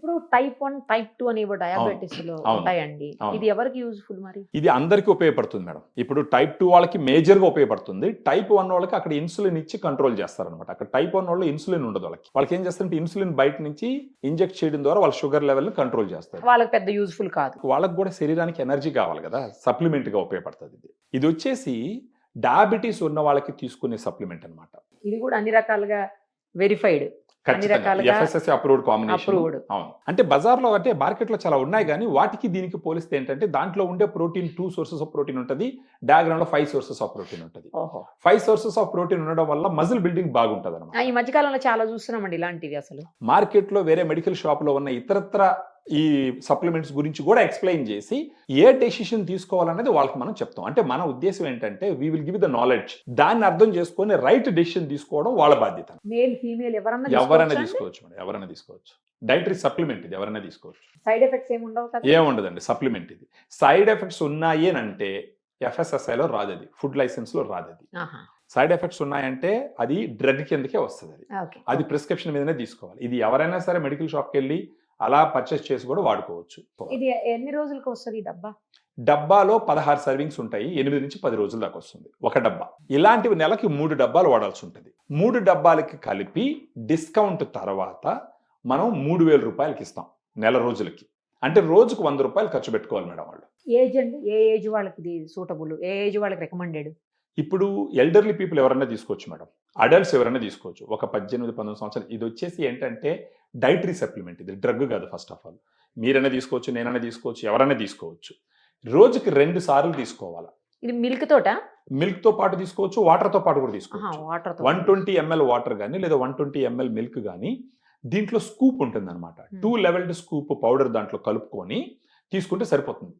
ఇప్పుడు type 1, type 2 అని diabetes లో అవును. ఉంటాయండి. అవును. ఇది ఎవరికి యూజ్ఫుల్ మరి? ఇది అందరికీ ఉపయోగపడుతుంది మేడం. ఇప్పుడు టైప్ 2 వాళ్ళకి మేజర్‌గా ఉపయోగపడుతుంది. టైప్ 1 వాళ్ళకి అక్కడ ఇన్సులిన్ ఇచ్చి కంట్రోల్ చేస్తారనమాట. అక్కడ టైప్ 1 వాళ్ళు ఇన్సులిన్ ఉండదు వాళ్ళకి. వాళ్ళకి ఏం చేస్తారంటే ఇన్సులిన్ బయట నుంచి ఇంజెక్ట్ చేయడం ద్వారా వాళ్ళ షుగర్ లెవెల్‌ని కంట్రోల్ చేస్తారు. వాళ్ళకి పెద్ద యూజ్ఫుల్ కాదు. వాళ్ళకి కూడా శరీరానికి ఎనర్జీ కావాలి కదా! సప్లిమెంట్‌గా ఉపయోగపడుతుంది ఇది. ఇది వచ్చేసి డయాబెటిస్ ఉన్న వాళ్ళకి తీసుకునే సప్లిమెంట్ అన్నమాట. ఇది కూడా అన్ని రకాలుగా వెరిఫైడ్. అన్ని ఖచ్చితంగా. రకాలుగా ఎఫ్ఎస్ఎస్‌సి అప్రూవ్డ్ కాంబినేషన్. అప్రూవ్డ్. అవును. అంటే బజార్‌లో అంటే మార్కెట్‌లో చాలా ఉన్నాయి గానీ, వాటికి దీనికి పోలిస్తే ఏంటంటే, దాంట్లో ఉండే ప్రోటీన్ 2 సోర్సెస్ ఆఫ్ ప్రోటీన్ ఉంటది. డయాగ్రామ్‌లో 5 సోర్సెస్ ఆఫ్ ప్రోటీన్ ఉంటది. ఓహో! 5 సోర్సెస్ ఆఫ్ ప్రోటీన్ ఉండడం వల్ల మజిల్ బిల్డింగ్ బాగుంటదన్నమాట. ఈ మధ్య కాలంలో చాలా చూస్తున్నామండి ఇలాంటివి అసలు. మార్కెట్‌లో వేరే మెడికల్ షాప్‌లో ఉన్న ఇతరత్ర ఈ సప్లిమెంట్స్ గురించి కూడా ఎక్స్‌ప్లెయిన్ చేసి, ఏ డెసిషన్ తీసుకోవాలనేది వాళ్ళకి మనం చెప్తాం. అంటే మన ఉద్దేశ్యం ఏంటంటే, we will give the knowledge. దాన్ని అర్థం చేసుకొని రైట్ డెసిషన్ తీసుకోవడం వాళ్ళ బాధ్యత. మేల్, ఫీమేల్ ఎవరన్నా ఎవరైనా తీసుకోవచ్చా అండి? తీసుకోవచ్చు మేడం. ఎవరైనా తీసుకోవచ్చు. డైటరీ సప్లిమెంట్ ఇది ఎవరైనా తీసుకోవచ్చు. సైడ్ ఎఫెక్ట్స్ ఏమి ఉండవు కదా? ఏముండదండి సప్లిమెంట్ ఇది. సైడ్ ఎఫెక్ట్స్ ఉన్నాయి అంటే ఎఫ్ఎస్ఎస్ఐలో రాదది. ఫుడ్ లైసెన్స్‌లో రాదది. ఆహా. సైడ్ ఎఫెక్ట్స్ ఉన్నాయంటే అది డ్రగ్ కిందకే వస్తదది. ఓకే. అది ప్రిస్క్రిప్షన్ మీదనే తీసుకోవాలి. ఇది ఎవరైనా సరే మెడికల్ షాప్‌కెళ్ళి అలా పర్చేస్ చేసి కూడా వాడుకోవచ్చు. ఇది ఎన్ని రోజులకు వస్తది ఈ డబ్బా? డబ్బాలో 16 సర్వింగ్స్ ఉంటాయి. 8 నుంచి 10 రోజుల దాకా వస్తుంది ఒక డబ్బా. ఇలాంటివి నెలకి 3 డబ్బాలు వాడాల్సి ఉంటుంది. 3 డబ్బాలకి కలిపి డిస్కౌంట్ తర్వాత మనం 3000 రూపాయలకి ఇస్తాం నెల రోజులకి. అంటే రోజుకు 100 రూపాయలు ఖర్చు పెట్టుకోవాలి మేడం వాళ్ళు. ఏజ్ అండి? ఏ ఏజ్ వాళ్ళకి ఇది సూటబుల్? ఏ ఏజ్ వాళ్ళకి రికమెండెడ్? ఇప్పుడు ఎల్డర్లీ పీపుల్ ఎవరైనా తీసుకోవచ్చు మేడం. అడల్ట్స్ ఎవరైనా తీసుకోవచ్చు. ఒక 18, 19 సంవత్సరాలు. ఇది వచ్చేసి ఏంటంటే డైటరీ సప్లిమెంట్. ఇది డ్రగ్ కాదు ఫస్ట్ ఆఫ్ ఆల్. మీరైనా తీసుకోవచ్చు, నేనైనా తీసుకోవచ్చు, ఎవరైనా తీసుకోవచ్చు. రోజుకి 2 సార్లు తీసుకోవాలా. ఇది మిల్క్ తోటా? మిల్క్‌తో పాటు తీసుకోవచ్చు, వాటర్‌తో పాటు కూడా తీసుకోవచ్చు. వాటర్ 120 ఎంఎల్ వాటర్ గాని లేదా 120 ఎంఎల్ మిల్క్ గాని దీంట్లో స్కూప్ ఉంటుందన్నమాట. 2 లెవెల్డ్ స్కూప్ పౌడర్ దాంట్లో కలుపుకొని తీసుకుంటే సరిపోతుంది.